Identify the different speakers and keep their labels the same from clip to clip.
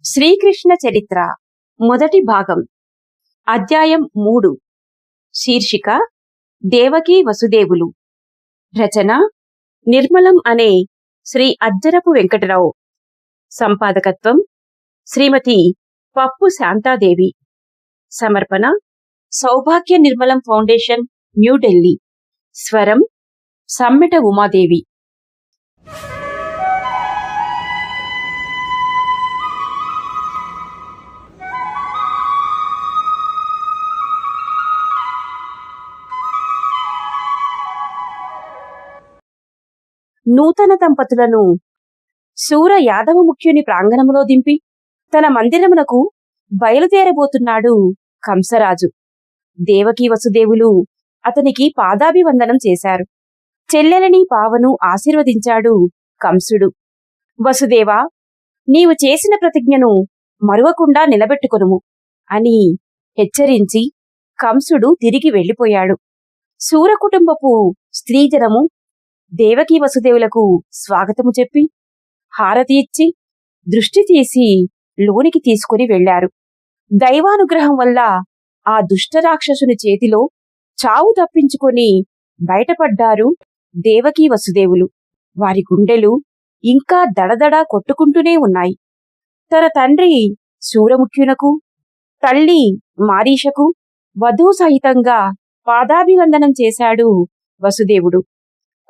Speaker 1: శ్రీకృష్ణ చరిత్ర మొదటి భాగం అధ్యాయం 3 శీర్షిక దేవకీ వసుదేవులు రచన నిర్మలం అనే శ్రీ అజ్జరపు వెంకటరావు సంపాదకత్వం శ్రీమతి పప్పు శాంతాదేవి సమర్పణ సౌభాగ్య నిర్మలం ఫౌండేషన్ న్యూఢిల్లీ స్వరం సమ్మెట ఉమాదేవి నూతన దంపతులను శూర యాదవ ముఖ్యుని ప్రాంగణములో దింపి తన మందిరమునకు బయలుదేరబోతున్నాడు కంసరాజు. దేవకీ వసుదేవులు అతనికి పాదాభివందనం చేశారు. చెల్లెలని పావను ఆశీర్వదించాడు కంసుడు. వసుదేవా, నీవు చేసిన ప్రతిజ్ఞను మరువకుండా నిలబెట్టుకొనుము అని హెచ్చరించి కంసుడు తిరిగి వెళ్ళిపోయాడు. శూర కుటుంబపు స్త్రీజనము దేవకీ వసుదేవులకు స్వాగతము చెప్పి హారతి ఇచ్చి దృష్టి తీసి లోనికి తీసుకుని వెళ్లారు. దైవానుగ్రహం వల్ల ఆ దుష్టరాక్షసుని చేతిలో చావు తప్పించుకొని బయటపడ్డారు దేవకీ వసుదేవులు. వారి గుండెలు ఇంకా దడదడా కొట్టుకుంటూనే ఉన్నాయి. తన తండ్రి శూరముఖ్యునకు, తల్లి మారీషకు వధూ సహితంగా పాదాభివందనం చేశాడు వసుదేవుడు.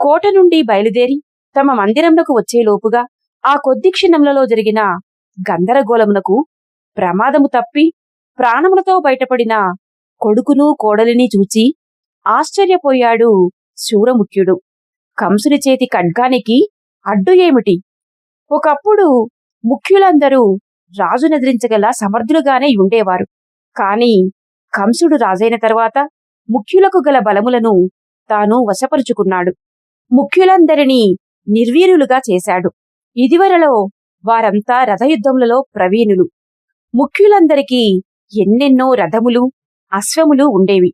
Speaker 1: కోట నుండి బయలుదేరి తమ మందిరమునకు వచ్చేలోపుగా ఆ కొద్ది క్షణములలో జరిగిన గందరగోళమునకు ప్రమాదము తప్పి ప్రాణములతో బయటపడిన కొడుకును కోడలిని చూచి ఆశ్చర్యపోయాడు శూరముఖ్యుడు. కంసుని చేతి ఖడ్గానికి అడ్డు ఏమిటి? ఒకప్పుడు ముఖ్యులందరూ రాజునెదిరించగల సమర్థులుగానే ఉండేవారు. కాని కంసుడు రాజైన తర్వాత ముఖ్యులకు గల బలములను తాను వశపరుచుకున్నాడు. ముఖ్యులందరినీ నిర్వీర్యులుగా చేశాడు. ఇదివరలో వారంతా రథయుద్ధములలో ప్రవీణులు. ముఖ్యులందరికీ ఎన్నెన్నో రథములు, అశ్వములు ఉండేవి.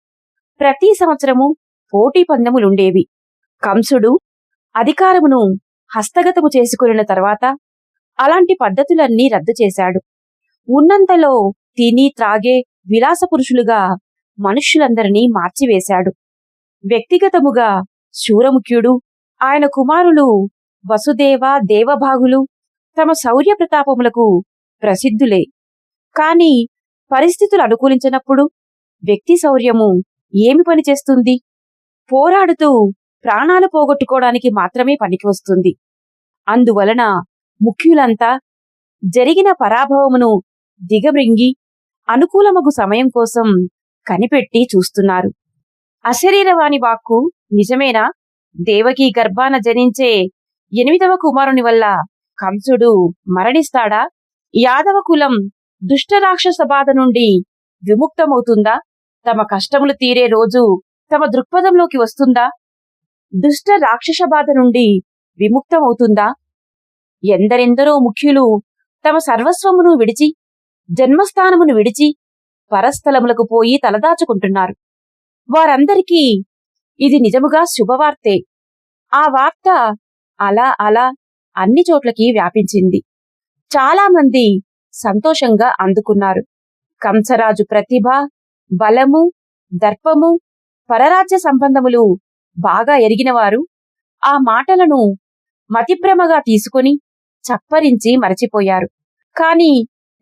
Speaker 1: ప్రతి సంవత్సరము పోటీ పందెములుండేవి. కంసుడు అధికారమును హస్తగతము చేసుకున్న తర్వాత అలాంటి పద్ధతులన్నీ రద్దు చేశాడు. ఉన్నంతలో తిని త్రాగే విలాసపురుషులుగా మనుష్యులందరినీ మార్చివేశాడు. వ్యక్తిగతముగా శూరముఖ్యుడు, ఆయన కుమారులు వసుదేవ, దేవభాగులు తమ శౌర్య ప్రతాపములకు ప్రసిద్ధులే. కాని పరిస్థితులు అనుకూలించినప్పుడు వ్యక్తి శౌర్యము ఏమి పనిచేస్తుంది? పోరాడుతూ ప్రాణాలు పోగొట్టుకోవడానికి మాత్రమే పనికి వస్తుంది. అందువలన ముఖ్యులంతా జరిగిన పరాభవమును దిగమ్రింగి అనుకూలమగు సమయం కోసం కనిపెట్టి చూస్తున్నారు. అశరీరవాణి వాక్కు నిజమేనా? దేవకీ గర్భాన జనించే 8వ కుమారుని వల్ల కంసుడు మరణిస్తాడా? యాదవ కులం దుష్టరాక్షస బాధ నుండి విముక్తమవుతుందా? తమ కష్టములు తీరే రోజు తమ దృక్పథంలోకి వస్తుందా? దుష్ట రాక్షస బాధ నుండి విముక్తమవుతుందా? ఎందరెందరో ముఖ్యులు తమ సర్వస్వమును విడిచి, జన్మస్థానమును విడిచి పరస్థలములకు పోయి తలదాచుకుంటున్నారు. వారందరికీ ఇది నిజముగా శుభవార్తే. ఆ వార్త అలా అన్ని చోట్లకి వ్యాపించింది. చాలామంది సంతోషంగా అందుకున్నారు. కంసరాజు ప్రతిభ, బలము, దర్పము, పరరాజ్య సంబంధములు బాగా ఎరిగినవారు ఆ మాటలను మతిభ్రమగా తీసుకుని చప్పరించి మరచిపోయారు. కాని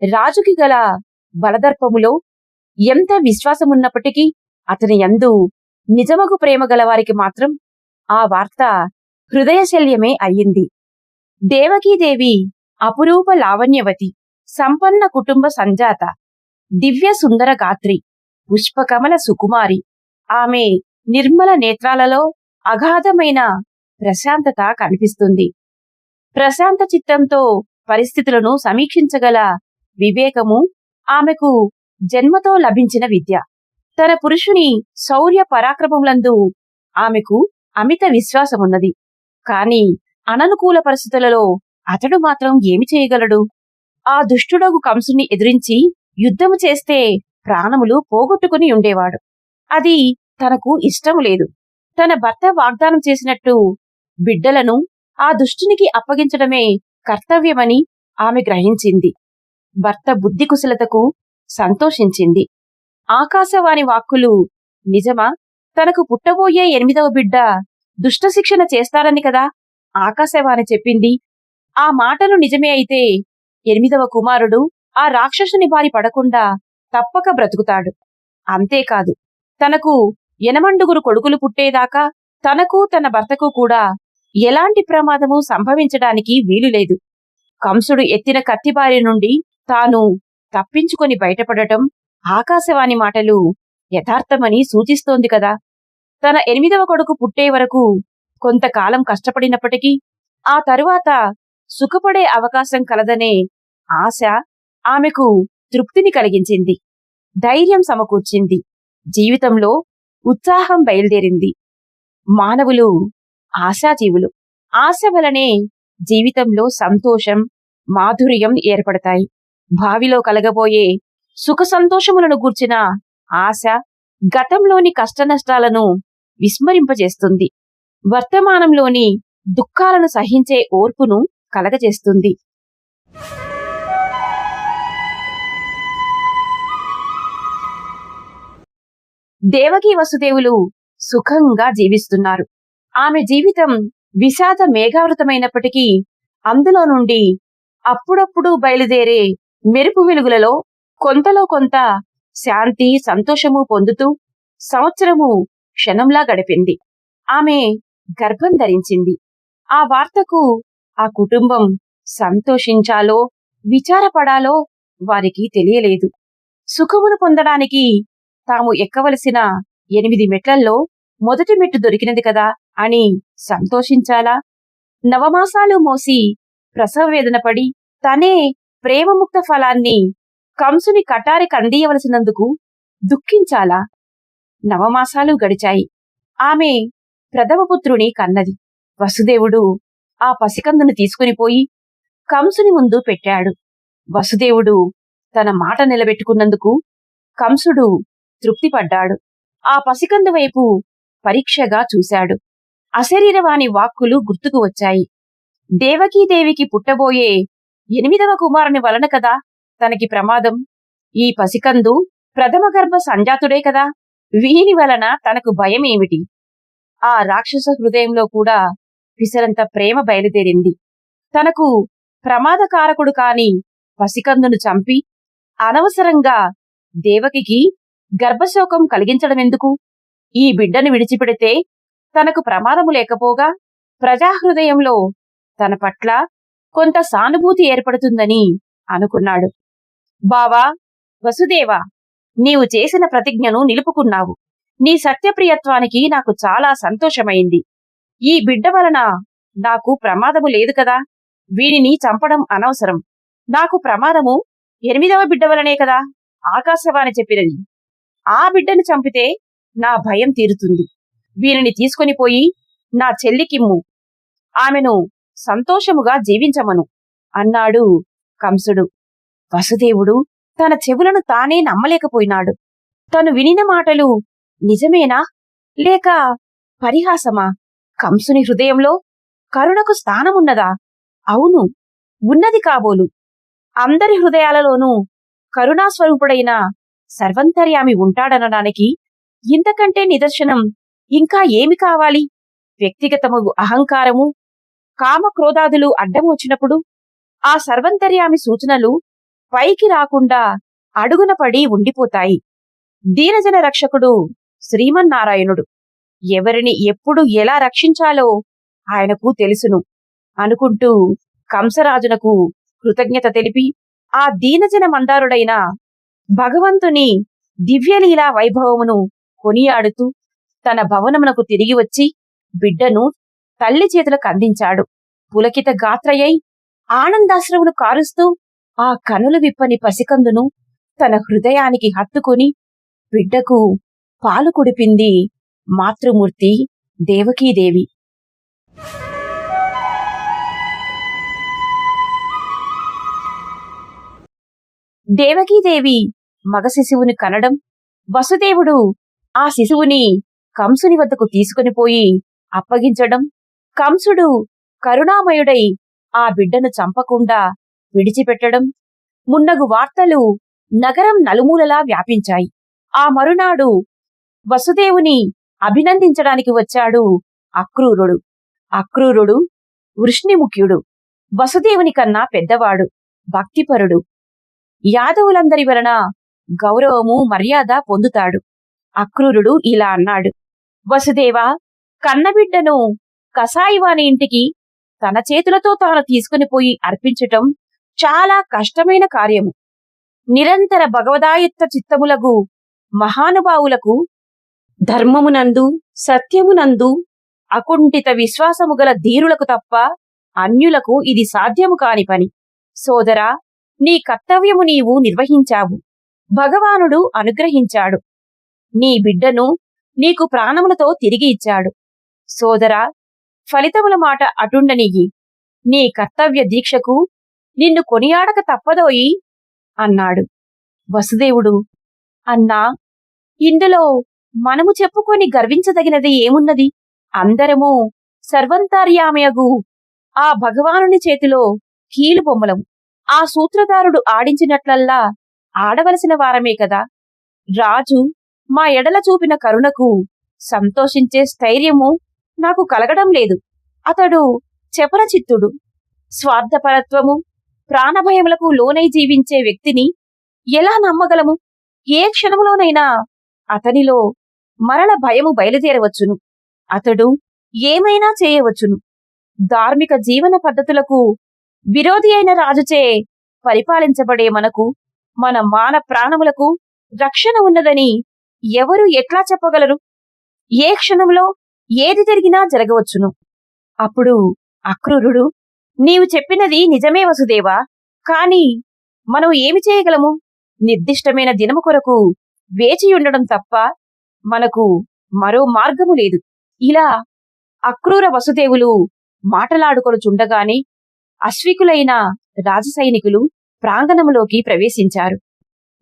Speaker 1: రాజుకి గల బలదర్పములో ఎంత విశ్వాసమున్నప్పటికీ అతని యందు నిజమగు ప్రేమ గలవారికి మాత్రం ఆ వార్త హృదయశల్యమే అయ్యింది. దేవకీదేవి అపురూప లావణ్యవతి, సంపన్న కుటుంబ సంజాత, దివ్య సుందర గాత్రి, పుష్పకమల సుకుమారి. ఆమె నిర్మల నేత్రాలలో అగాధమైన ప్రశాంతత కనిపిస్తుంది. ప్రశాంత చిత్తంతో పరిస్థితులను సమీక్షించగల వివేకము ఆమెకు జన్మతో లభించిన విద్య. తన పురుషుని శౌర్య పరాక్రమములందు ఆమెకు అమిత విశ్వాసమున్నది. కాని అననుకూల పరిస్థితులలో అతడు మాత్రం ఏమి చేయగలడు? ఆ దుష్టుడగు కంసుని ఎదిరించి యుద్ధము చేస్తే ప్రాణములు పోగొట్టుకుని ఉండేవాడు. అది తనకు ఇష్టము లేదు. తన భర్త వాగ్దానం చేసినట్టు బిడ్డలను ఆ దుష్టునికి అప్పగించడమే కర్తవ్యమని ఆమె గ్రహించింది. భర్త బుద్ధి కుశలతకు సంతోషించింది. ఆకాశవాణి వాక్కులు నిజమా? తనకు పుట్టబోయే 8వ బిడ్డ దుష్టశిక్షణ చేస్తారని కదా ఆకాశవాణి చెప్పింది. ఆ మాటలు నిజమే అయితే 8వ కుమారుడు ఆ రాక్షసుని బారి పడకుండా తప్పక బ్రతుకుతాడు. అంతేకాదు, తనకు 8 కొడుకులు పుట్టేదాకా తనకు తన భర్తకు కూడా ఎలాంటి ప్రమాదము సంభవించడానికి వీలులేదు. కంసుడు ఎత్తిన కత్తిబారి నుండి తాను తప్పించుకొని బయటపడటం ఆకాశవాణి మాటలు యథార్థమని సూచిస్తోంది కదా. తన 8వ కొడుకు పుట్టే వరకు కొంతకాలం కష్టపడినప్పటికీ ఆ తరువాత సుఖపడే అవకాశం కలదనే ఆశ ఆమెకు తృప్తిని కలిగించింది, ధైర్యం సమకూర్చింది, జీవితంలో ఉత్సాహం బయలుదేరింది. మానవులు ఆశాజీవులు. ఆశ వలనే జీవితంలో సంతోషం, మాధుర్యం ఏర్పడతాయి. భావిలో కలగబోయే సుఖ సంతోషములను గూర్చిన ఆశ గతంలోని కష్టనష్టాలను విస్మరింపజేస్తుంది. వర్తమానంలోని దుఃఖాలను సహించే ఓర్పును కలగజేస్తుంది. దేవకీ వసుదేవులు సుఖంగా జీవిస్తున్నారు. ఆమె జీవితం విషాద మేఘావృతమైనప్పటికీ అందులో నుండి అప్పుడప్పుడు బయలుదేరే మెరుపు వెలుగులలో కొంతలో కొంత శాంతి, సంతోషము పొందుతూ సంవత్సరము క్షణంలా గడిపింది. ఆమె గర్భం ధరించింది. ఆ వార్తకు ఆ కుటుంబం సంతోషించాలో విచారపడాలో వారికి తెలియలేదు. సుఖమును పొందడానికి తాము ఎక్కవలసిన 8 మెట్లల్లో మొదటి మెట్టు దొరికినది కదా అని సంతోషించాలా? నవమాసాలు మోసి ప్రసవ వేదన పడి తనే ప్రేమముక్త ఫలాన్ని కంసుని కటారి కందీయవలసినందుకు దుఃఖించాలా? నవమాసాలు గడిచాయి. ఆమె ప్రథమపుత్రుని కన్నది. వసుదేవుడు ఆ పసికందును తీసుకునిపోయి కంసుని ముందు పెట్టాడు. వసుదేవుడు తన మాట నిలబెట్టుకున్నందుకు కంసుడు తృప్తిపడ్డాడు. ఆ పసికందు వైపు పరీక్షగా చూశాడు. అశరీరవాణి వాక్కులు గుర్తుకు వచ్చాయి. దేవకీదేవికి పుట్టబోయే 8వ కుమారుని వలన కదా తనకి ప్రమాదం. ఈ పసికందు ప్రథమ గర్భ సంజాతుడే కదా, వీని వలన తనకు భయమేమిటి? ఆ రాక్షస హృదయంలో కూడా పిసరంత ప్రేమ బయలుదేరింది. తనకు ప్రమాదకారకుడు కాని పసికందును చంపి అనవసరంగా దేవకికి గర్భశోకం కలిగించడమెందుకు? ఈ బిడ్డను విడిచిపెడితే తనకు ప్రమాదము లేకపోగా ప్రజాహృదయంలో తన పట్ల కొంత సానుభూతి ఏర్పడుతుందని అనుకున్నాడు. బావా వసుదేవా, నీవు చేసిన ప్రతిజ్ఞను నిలుపుకున్నావు. నీ సత్యప్రియత్వానికి నాకు చాలా సంతోషమైంది. ఈ బిడ్డ వలన నాకు ప్రమాదము లేదు కదా, వీనిని చంపడం అనవసరం. నాకు ప్రమాదము 8వ బిడ్డ వలనే కదా ఆకాశవాణి చెప్పినది. ఆ బిడ్డను చంపితే నా భయం తీరుతుంది. వీనిని తీసుకొనిపోయి నా చెల్లికిమ్ము, ఆమెను సంతోషముగా జీవించమను అన్నాడు కంసుడు. వసుదేవుడు తన చెవులను తానే నమ్మలేకపోయినాడు. తను వినిన మాటలు నిజమేనా లేక పరిహాసమా? కంసుని హృదయంలో కరుణకు స్థానమున్నదా? అవును, ఉన్నది కాబోలు. అందరి హృదయాలలోనూ కరుణాస్వరూపుడైన సర్వంతర్యామి ఉంటాడనడానికి ఇంతకంటే నిదర్శనం ఇంకా ఏమి కావాలి? వ్యక్తిగతము అహంకారము, కామక్రోధాదులు అడ్డం వచ్చినప్పుడు ఆ సర్వంతర్యామి సూచనలు పైకి రాకుండా అడుగున పడి ఉండిపోతాయి. దీనజన రక్షకుడు శ్రీమన్నారాయణుడు. ఎవరిని ఎప్పుడు ఎలా రక్షించాలో ఆయనకు తెలుసును అనుకుంటూ కంసరాజునకు కృతజ్ఞత తెలిపి ఆ దీనజన మందారుడైన భగవంతుని దివ్యలీలా వైభవమును కొనియాడుతూ తన భవనమునకు తిరిగి వచ్చి బిడ్డను తల్లి చేతులకు అందించాడు. పులకిత గాత్రయై ఆనందాశ్రవులు కారుస్తూ ఆ కనులు విప్పని పసికందును తన హృదయానికి హత్తుకుని బిడ్డకు పాలు కుడిపింది మాతృమూర్తి దేవకీదేవి. దేవకీదేవి మగ శిశువుని కనడం, వసుదేవుడు ఆ శిశువుని కంసుని వద్దకు తీసుకునిపోయి అప్పగించడం, కంసుడు కరుణామయుడై ఆ బిడ్డను చంపకుండా విడిచిపెట్టడం, మున్నగు వార్తలు నగరం నలుమూలలా వ్యాపించాయి. ఆ మరునాడు వసుదేవుని అభినందించడానికి వచ్చాడు అక్రూరుడు. అక్రూరుడు వృష్ణిముఖ్యుడు. వసుదేవుని కన్నా పెద్దవాడు, భక్తిపరుడు. యాదవులందరి వలన గౌరవము, మర్యాద పొందుతాడు. అక్రూరుడు ఇలా అన్నాడు: వసుదేవా, కన్నబిడ్డను కసాయివాని ఇంటికి తన చేతులతో తాను తీసుకుని పోయి అర్పించటం చాలా కష్టమైన కార్యము. నిరంతర భగవదాయత్త చిత్తములగు మహానుభావులకు ధర్మమునందు, సత్యమునందు అకుంఠిత విశ్వాసము గల ధీరులకు తప్ప అన్యులకు ఇది సాధ్యము కాని పని. సోదరా, నీ కర్తవ్యము నీవు నిర్వహించావు. భగవానుడు అనుగ్రహించాడు. నీ బిడ్డను నీకు ప్రాణములతో తిరిగి ఇచ్చాడు. సోదరా, ఫలితముల మాట అటుండనియ్యి. నీ కర్తవ్య దీక్షకు నిన్ను కొనియాడక తప్పదోయి అన్నాడు. వసుదేవుడు: అన్నా, ఇందులో మనము చెప్పుకొని గర్వించదగినది ఏమున్నది? అందరము సర్వంతర్యామయగు ఆ భగవానుని చేతిలో కీలుబొమ్మలము. ఆ సూత్రధారుడు ఆడించినట్లల్లా ఆడవలసిన వారమే కదా. రాజు మా ఎడల చూపిన కరుణకు సంతోషించే స్థైర్యము నాకు కలగడం లేదు. అతడు చపలచిత్తుడు. స్వార్థపరత్వము, ప్రాణభయములకు లోనై జీవించే వ్యక్తిని ఎలా నమ్మగలము? ఏ క్షణములోనైనా అతనిలో మరల భయము బయలుదేరవచ్చును. అతడు ఏమైనా చేయవచ్చును. ధార్మిక జీవన పద్ధతులకు విరోధి అయిన రాజుచే పరిపాలించబడే మనకు మన మాన ప్రాణములకు రక్షణ ఉన్నదని ఎవరు ఎట్లా చెప్పగలరు? ఏ క్షణంలో ఏది జరిగినా జరగవచ్చును. అప్పుడు అక్రూరుడు: నీవు చెప్పినది నిజమే వసుదేవా, కాని మనం ఏమి చేయగలము? నిర్దిష్టమైన దినము కొరకు వేచియుండడం తప్ప మనకు మరో మార్గము లేదు. ఇలా అక్రూర వసుదేవులు మాటలాడుకొనుచుండగానే అశ్వికులైన రాజసైనికులు ప్రాంగణములోకి ప్రవేశించారు.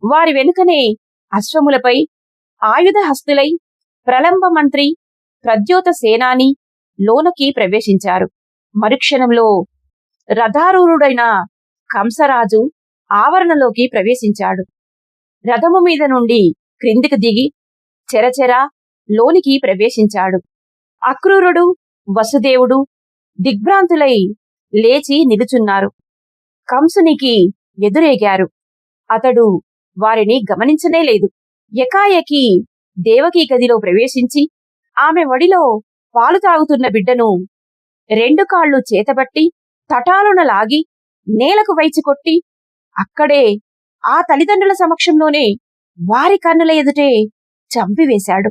Speaker 1: వారి వెనుకనే అశ్వములపై ఆయుధ హస్తులై ప్రలంబ మంత్రి, ప్రద్యోత సేనాని లోనకి ప్రవేశించారు. మరుక్షణంలో రథారూఢుడైన కంసరాజు ఆవరణలోకి ప్రవేశించాడు. రథము మీద నుండి క్రిందికి దిగి చెరచెర లోనికి ప్రవేశించాడు. అక్రూరుడు, వసుదేవుడు దిగ్భ్రాంతులై లేచి నిలుచున్నారు. కంసునికి ఎదురేగారు. అతడు వారిని గమనించనే లేదు. ఎకాయకి దేవకీ గదిలో ప్రవేశించి ఆమె వడిలో పాలు తాగుతున్న బిడ్డను రెండు కాళ్ళు చేతబట్టి తటాలున లాగి నేలకు వైచికొట్టి అక్కడే ఆ తల్లిదండ్రుల సమక్షంలోనే వారి కన్నుల ఎదుటే చంపివేశాడు.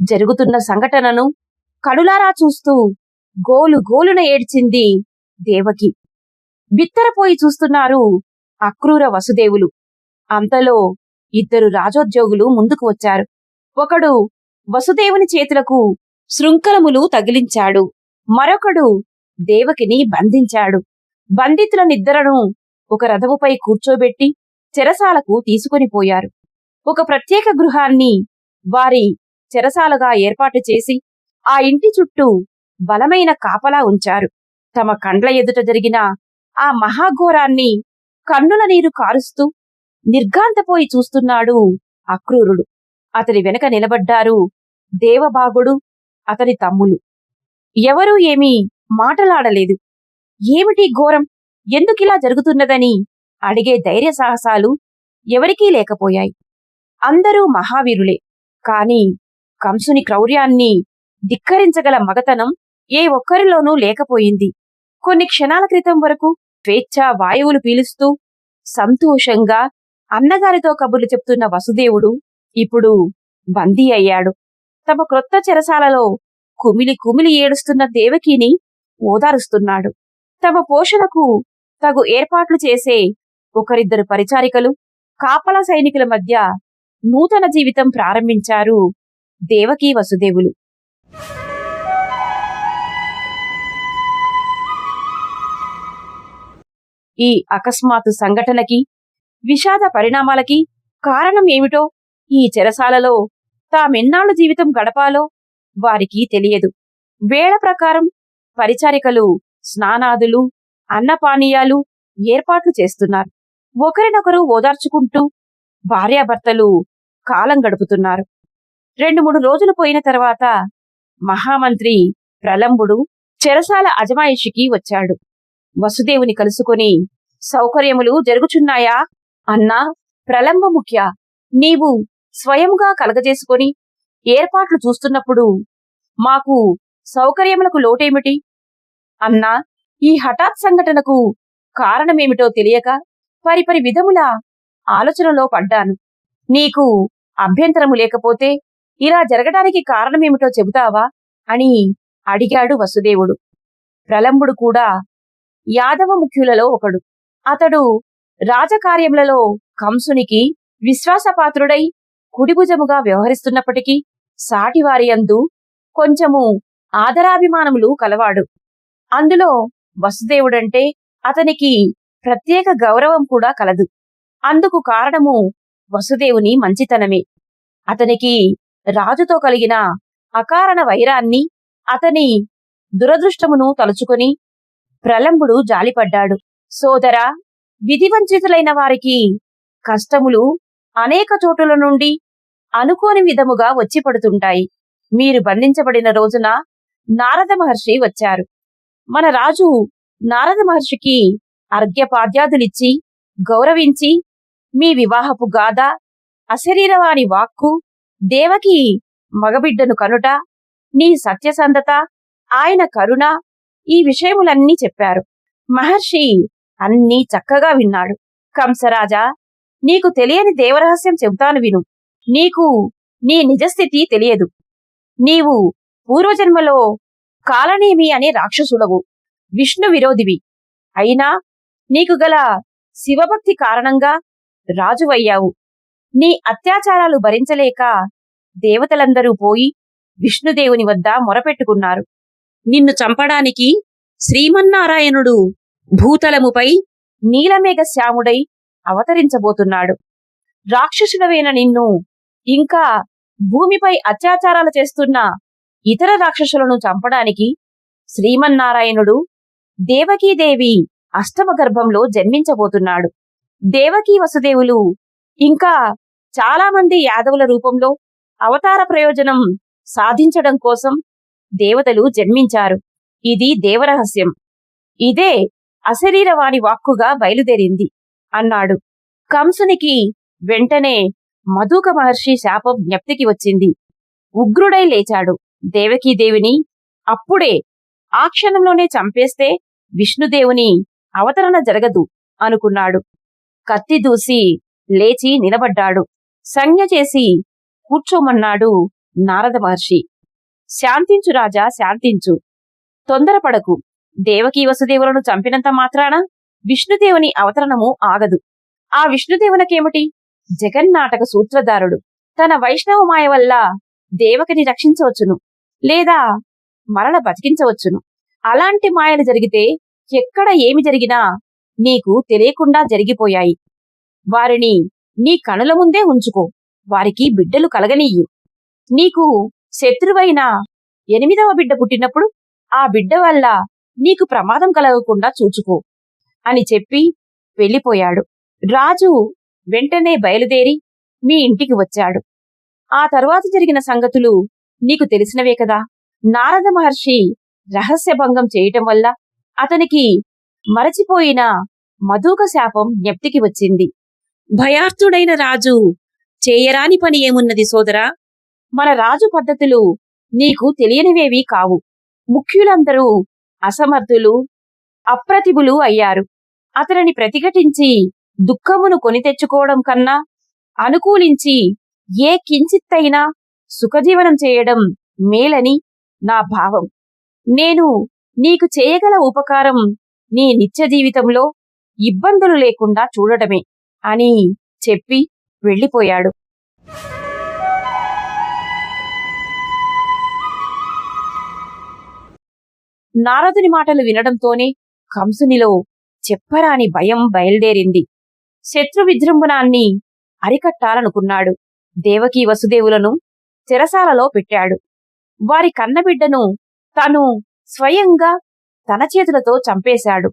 Speaker 1: జరుగుతున్న సంఘటనను కడులారా చూస్తూ గోలు గోలున ఏడ్చింది దేవకి. బిత్తరపోయి చూస్తున్నారు అక్రూర వసుదేవులు. అంతలో ఇద్దరు రాజోద్యోగులు ముందుకు వచ్చారు. ఒకడు వసుదేవుని చేతులకు శృంఖలములు తగిలించాడు. మరొకడు దేవకిని బంధించాడు. బంధితులనిద్దరను ఒక రథముపై కూర్చోబెట్టి చెరసాలకు తీసుకొనిపోయారు. ఒక ప్రత్యేక గృహాన్ని వారి చెరసాలగా ఏర్పాటు చేసి ఆ ఇంటి చుట్టూ బలమైన కాపలా ఉంచారు. తమ కండ్ల ఎదుట జరిగిన ఆ మహాఘోరాన్ని కన్నుల నీరు కారుస్తూ నిర్ఘాంతపోయి చూస్తున్నాడు అక్రూరుడు. అతని వెనక నిలబడ్డారు దేవభాగుడు, అతని తమ్ములు. ఎవరూ ఏమీ మాటలాడలేదు. ఏమిటి ఘోరం, ఎందుకిలా జరుగుతున్నదని అడిగే ధైర్య సాహసాలు ఎవరికీ లేకపోయాయి. అందరూ మహావీరులే. కాని కంసుని క్రౌర్యాన్ని ధిక్కరించగల మగతనం ఏ ఒక్కరిలోనూ లేకపోయింది. కొన్ని క్షణాల క్రితం వరకు స్వేచ్ఛా వాయువులు పీలుస్తూ సంతోషంగా అన్నగారితో కబుర్లు చెప్తున్న వసుదేవుడు ఇప్పుడు బందీ అయ్యాడు. తమ క్రొత్త చెరసాలలో కుమిలి కుమిలి ఏడుస్తున్న దేవకిని ఓదారుస్తున్నాడు. తమ పోషణకు తగు ఏర్పాట్లు చేసే ఒకరిద్దరు పరిచారికలు, కాపలా సైనికుల మధ్య నూతన జీవితం ప్రారంభించారు దేవకీ వసుదేవులు. ఈ అకస్మాత్తు సంఘటనకి, విషాద పరిణామాలకి కారణం ఏమిటో, ఈ చెరసాలలో తామెన్నాళ్లు జీవితం గడపాలో వారికి తెలియదు. వేళ ప్రకారం పరిచారికలు స్నానాదులు, అన్నపానీయాలు ఏర్పాట్లు చేస్తున్నారు. ఒకరినొకరు ఓదార్చుకుంటూ భార్యాభర్తలు కాలం గడుపుతున్నారు. 2-3 రోజులు పోయిన తర్వాత మహామంత్రి ప్రలంబుడు చెరసాల అజమాయిషికి వచ్చాడు. వసుదేవుని కలుసుకొని, సౌకర్యములు జరుగుచున్నాయా అన్నా ప్రలంబముఖ్య, నీవు స్వయంగా కలగజేసుకొని ఏర్పాట్లు చూస్తున్నప్పుడు మాకు సౌకర్యములకు లోటేమిటి అన్నా, ఈ హఠాత్ సంఘటనకు కారణమేమిటో తెలియక పరిపరి విధముల ఆలోచనలో పడ్డాను. నీకు అభ్యంతరము లేకపోతే ఇలా జరగడానికి కారణమేమిటో చెబుతావా అని అడిగాడు వసుదేవుడు. ప్రలంబుడు కూడా యాదవ ముఖ్యులలో ఒకడు. అతడు రాజకార్యములలో కంసునికి విశ్వాసపాత్రుడై కుడిభుజముగా వ్యవహరిస్తున్నప్పటికీ సాటివారి యందు కొంచెము ఆదరాభిమానములు కలవాడు. అందులో వసుదేవుడంటే అతనికి ప్రత్యేక గౌరవం కూడా కలదు. అందుకు కారణము వసుదేవుని మంచితనమే. అతనికి రాజుతో కలిగిన అకారణ వైరాన్ని, అతని దురదృష్టమును తలుచుకొని ప్రలంబుడు జాలిపడ్డాడు. సోదరా, విధివంచితులైన వారికి కష్టములు అనేక చోటుల నుండి అనుకోని విధముగా వచ్చి పడుతుంటాయి. మీరు బంధించబడిన రోజున నారద మహర్షి వచ్చారు. మన రాజు నారద మహర్షికి అర్ఘ్యపాద్యాదులిచ్చి గౌరవించి మీ వివాహపు గాథ, అశరీరవాణి వాక్కు, దేవకి మగబిడ్డను కనుట, నీ సత్యసంధత, ఆయన కరుణ, ఈ విషయములన్నీ చెప్పారు. మహర్షి అన్నీ చక్కగా విన్నాడు. కంసరాజా, నీకు తెలియని దేవరహస్యం చెబుతాను విను. నీకు నీ నిజస్థితి తెలియదు. నీవు పూర్వజన్మలో కాలనేమి అనే రాక్షసుడవు, విష్ణు విరోధివి. అయినా నీకు గల శివభక్తి కారణంగా రాజువయ్యావు. నీ అత్యాచారాలు భరించలేక దేవతలందరూ పోయి విష్ణుదేవుని వద్ద మొరపెట్టుకున్నారు. నిన్ను చంపడానికి శ్రీమన్నారాయణుడు భూతలముపై నీలమేఘ శ్యాముడై అవతరించబోతున్నాడు. రాక్షసుడవైన నిన్ను, ఇంకా భూమిపై అత్యాచారాలు చేస్తున్న ఇతర రాక్షసులను చంపడానికి శ్రీమన్నారాయణుడు దేవకీదేవి అష్టమ గర్భంలో జన్మించబోతున్నాడు. దేవకీ వసుదేవులు ఇంకా చాలా మంది యాదవుల రూపంలో అవతార ప్రయోజనం సాధించడం కోసం దేవతలు జన్మించారు. ఇది దేవరహస్యం. ఇదే అశరీరవాణి వాక్కుగా బయలుదేరింది అన్నాడు. కంసునికి వెంటనే మధుక మహర్షి శాపం జ్ఞప్తికి వచ్చింది. ఉగ్రుడై లేచాడు. దేవకీదేవిని అప్పుడే ఆ క్షణంలోనే చంపేస్తే విష్ణుదేవుని అవతరణ జరగదు అనుకున్నాడు. కత్తి దూసి లేచి నిలబడ్డాడు. సంజ్ఞ చేసి కూర్చోమన్నాడు నారద మహర్షి. శాంతించు రాజా, శాంతించు. తొందరపడకు. దేవకీ వసుదేవులను చంపినంత మాత్రాన విష్ణుదేవుని అవతరణము ఆగదు. ఆ విష్ణుదేవునకేమిటి? జగన్నాటక సూత్రధారుడు. తన వైష్ణవ మాయ వల్ల దేవకిని రక్షించవచ్చును, లేదా మరల బతికించవచ్చును. అలాంటి మాయలు జరిగితే ఎక్కడ ఏమి జరిగినా నీకు తెలియకుండా జరిగిపోయాయి. వారిని నీ కనుల ముందే ఉంచుకో. వారికి బిడ్డలు కలగనీయు. నీకు శత్రువైన 8వ బిడ్డ పుట్టినప్పుడు ఆ బిడ్డ వల్ల నీకు ప్రమాదం కలగకుండా చూచుకో అని చెప్పి వెళ్ళిపోయాడు. రాజు వెంటనే బయలుదేరి మీ ఇంటికి వచ్చాడు. ఆ తరువాత జరిగిన సంగతులు నీకు తెలిసినవే కదా. నారద మహర్షి రహస్యభంగం చేయటం వల్ల అతనికి మరచిపోయిన మధుక శాపం జ్ఞప్తికి వచ్చింది. భయార్తుడైన రాజు చేయరాని పని ఏమున్నది సోదరా? మన రాజు పద్ధతులు నీకు తెలియనివేవీ కావు. ముఖ్యులందరూ అసమర్థులు, అప్రతిభులు అయ్యారు. అతనిని ప్రతిఘటించి దుఃఖమును కొని తెచ్చుకోవడం కన్నా అనుకూలించి ఏ కించిత్తైనా సుఖజీవనం చేయడం మేలని నా భావం. నేను నీకు చేయగల ఉపకారం నీ నిత్య జీవితంలో ఇబ్బందులు లేకుండా చూడటమే అని చెప్పి వెళ్ళిపోయాడు. నారదుని మాటలు వినడంతోనే కంసునిలో చెప్పరాని భయం బయలుదేరింది. శత్రు విజృంభణాన్ని అరికట్టాలనుకున్నాడు. దేవకీ వసుదేవులను చెరసాలలో పెట్టాడు. వారి కన్నబిడ్డను తను స్వయంగా తన చేతులతో చంపేశాడు.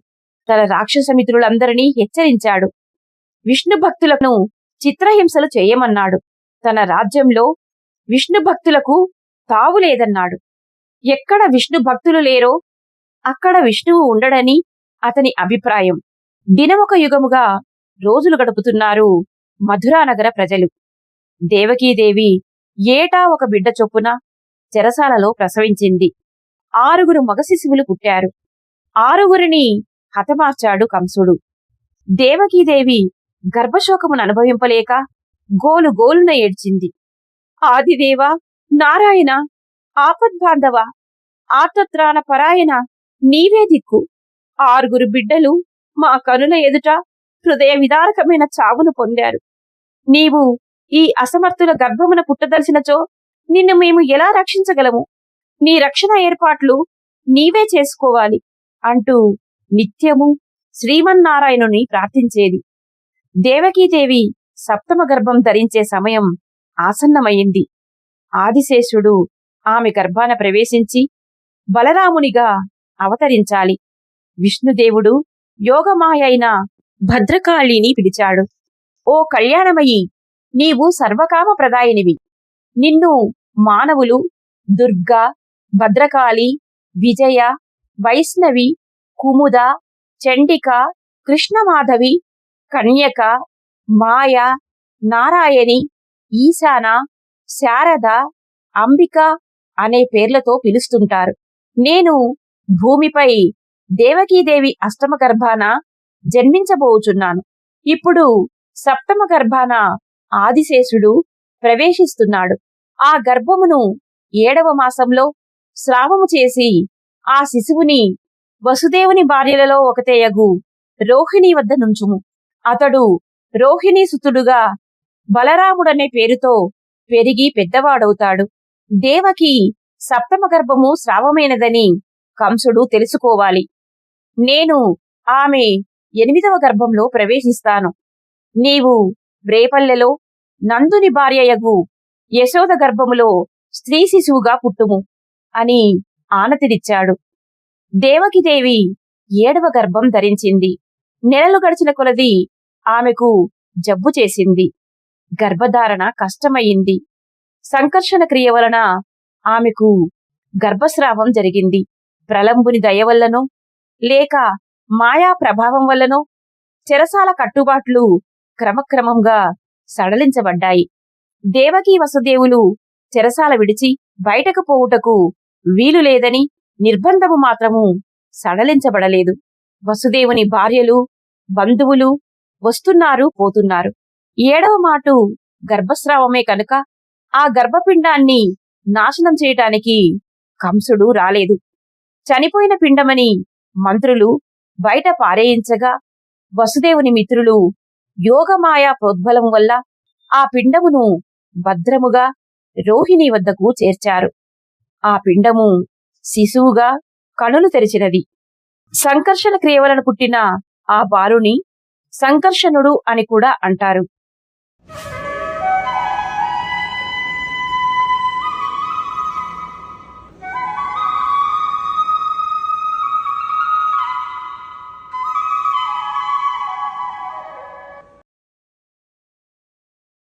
Speaker 1: తన రాక్షసమిత్రులందరినీ హెచ్చరించాడు. విష్ణు భక్తులను చిత్రహింసలు చేయమన్నాడు. తన రాజ్యంలో విష్ణు భక్తులకు తావులేదన్నాడు. ఎక్కడ విష్ణు భక్తులు లేరో అక్కడ విష్ణువు ఉండడని అతని అభిప్రాయం. దినమొక యుగముగా రోజులు గడుపుతున్నారు మధురానగర ప్రజలు. దేవకీదేవి ఏటా ఒక బిడ్డ చొప్పున చెరసాలలో ప్రసవించింది. 6 మగ శిశువులు పుట్టారు. 6 హతమార్చాడు కంసుడు. దేవకీదేవి గర్భశోకమును అనుభవింపలేక గోలుగోలున ఏడ్చింది. ఆదిదేవ, నారాయణ, ఆపద్బాంధవ, ఆర్తత్రాణ పరాయణ, నీవే దిక్కు. 6 బిడ్డలు మా కనుల ఎదుట హృదయ విదారకమైన చావును పొందారు. నీవు ఈ అసమర్థుల గర్భమున పుట్టదలిసినచో నిన్ను మేము ఎలా రక్షించగలము? నీ రక్షణ ఏర్పాట్లు నీవే చేసుకోవాలి అంటూ నిత్యము శ్రీమన్నారాయణుని ప్రార్థించేది. దేవకీదేవి సప్తమ గర్భం ధరించే సమయం ఆసన్నమైంది. ఆదిశేషుడు ఆమె గర్భాన ప్రవేశించి బలరామునిగా అవతరించాలి. విష్ణుదేవుడు యోగమాయ అయిన భద్రకాళిని పిలిచాడు. ఓ కళ్యాణమయి, నీవు సర్వకామ ప్రదాయినివి. నిన్ను మానవులు దుర్గా, భద్రకాళి, విజయ, వైష్ణవి, కుముద, చండిక, కృష్ణమాధవి, కన్యక, మాయ, నారాయణి, ఈశాన, శారద, అంబిక అనే పేర్లతో పిలుస్తుంటారు. నేను భూమిపై దేవకీదేవి అష్టమ గర్భాన జన్మించబోచున్నాను. ఇప్పుడు సప్తమ గర్భాన ఆదిశేషుడు ప్రవేశిస్తున్నాడు. ఆ గర్భమును 7వ మాసంలో స్రావము చేసి ఆ శిశువుని వసుదేవుని భార్యలలో ఒకతేయగు రోహిణి వద్ద నుంచుము. అతడు రోహిణీ సుతుడుగా బలరాముడనే పేరుతో పెరిగి పెద్దవాడవుతాడు. దేవకి సప్తమ గర్భము స్రావమైనదని కంసుడు తెలుసుకోవాలి. నేను ఆమె 8వ గర్భంలో ప్రవేశిస్తాను. నీవు రేపల్లెలో నందుని భార్యయగు యశోద గర్భములో స్త్రీ శిశువుగా పుట్టుము అని ఆనతినిచ్చాడు. దేవకిదేవి 7వ గర్భం ధరించింది. నెలలు గడిచిన కొలది ఆమెకు జబ్బు చేసింది. గర్భధారణ కష్టమయ్యింది. సంకర్షణ క్రియ వలన ఆమెకు గర్భస్రావం జరిగింది. ప్రలంబుని దయవల్లనో లేక మాయా ప్రభావం వల్లనో చెరసాల కట్టుబాట్లు క్రమక్రమంగా సడలించబడ్డాయి. దేవకీ వసుదేవులు చెరసాల విడిచి బయటకు పోవుటకు వీలు లేదని నిర్బంధము మాత్రము సడలించబడలేదు. వసుదేవుని భార్యలు, బంధువులు వస్తున్నారు, పోతున్నారు. 7వ మాటు గర్భస్రావమే కనుక ఆ గర్భపిండాన్ని నాశనం చేయటానికి కంసుడు రాలేదు. చనిపోయిన పిండమని మంత్రులు బయట పారేయించగా వసుదేవుని మిత్రులు యోగమాయా ప్రోద్బలం వల్ల ఆ పిండమును భద్రముగా రోహిణి వద్దకు చేర్చారు. ఆ పిండము శిశువుగా కనులు తెరిచినది. సంకర్షణ క్రియ వలన పుట్టిన ఆ బాలుని సంకర్షణుడు అని కూడా అంటారు.